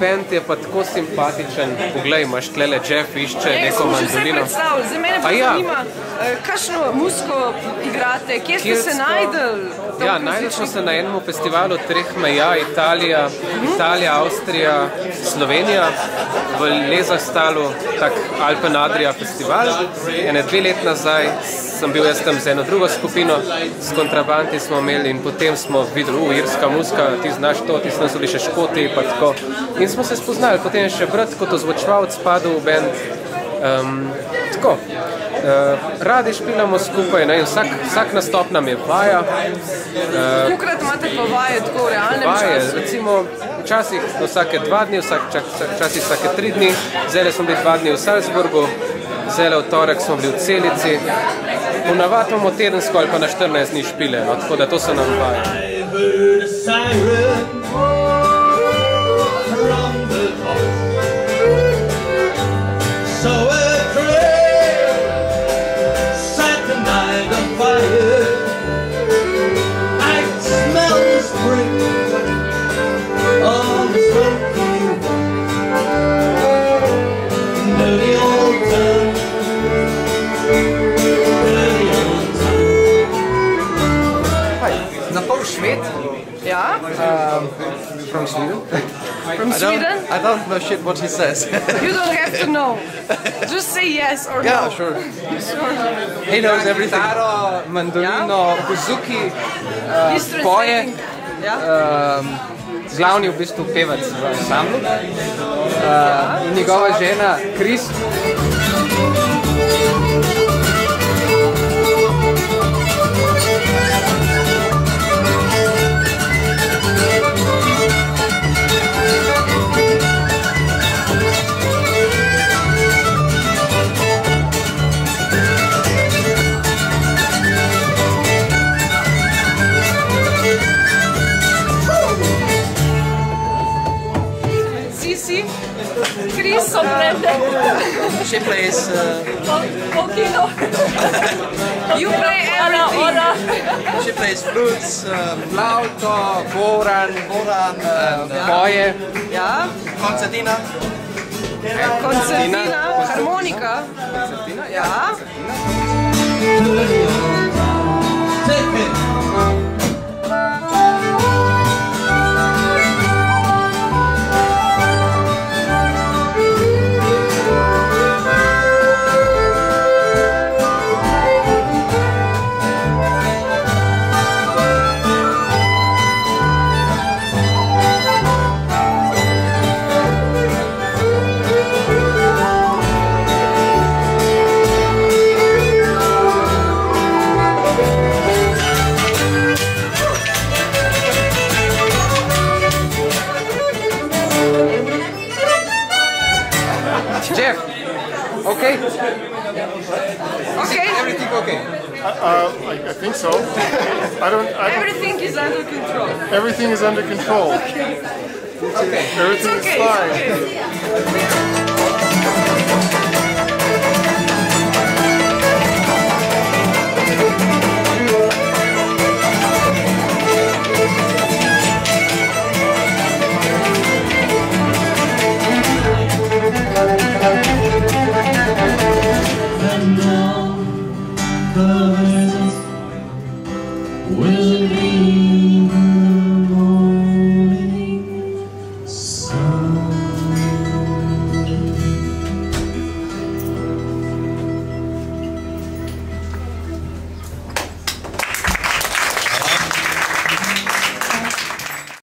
band je pa tako simpatičen. Poglej, imaš tlele Jeff išče neko mandolino. Zdaj mene pa zanima, kakšno muziko igrate, kje ste se najdeli? Ja, najdeli smo se na enem festivalu treh meja, Italija, Avstrija, Slovenija, v Lezastalu, tak Alpen Adria festival. Ene 2 let nazaj sem bil jaz tam z eno drugo skupino, s kontrabanti smo imeli in potem smo videli, irska muzika, ti znaš to, ti smo bili še Škoti, pa tako. In smo se spoznali, potem je še brat kot ozvočevalec padel v band. Tako. Radi špilamo skupaj, ne, in vsak nastop nam je vaja. Kolikrat imate pa vaje tako v realnem času? Vaje, recimo, včasih vsake 2 dni, včasih vsake 3 dni. Zdaj smo bili 2 dni v Salzburgu, zdaj v torek smo bili v Celici. Ponavadi imamo tedensko ali pa na 14 dni špile, no, tako da to so nam vaje. Yeah? From Sweden. From Sweden? I don't know shit what he says. You don't have to know. Just say yes or no. Yeah, sure. He knows everything. Gitaro, mandolino, buzuki, poje. Glavni v bistvu pevac v ansamblu. Njegova žena, Kris. She plays... Pochino. You play everything. She plays flutes, flauto, boran, poje. Ja? Koncertina. Koncertina, harmonika. Koncertina, ja. Jeff, okay? Okay? Everything okay? I think so. Everything is under control. Everything is under control. Okay. Okay. Everything is fine. Covers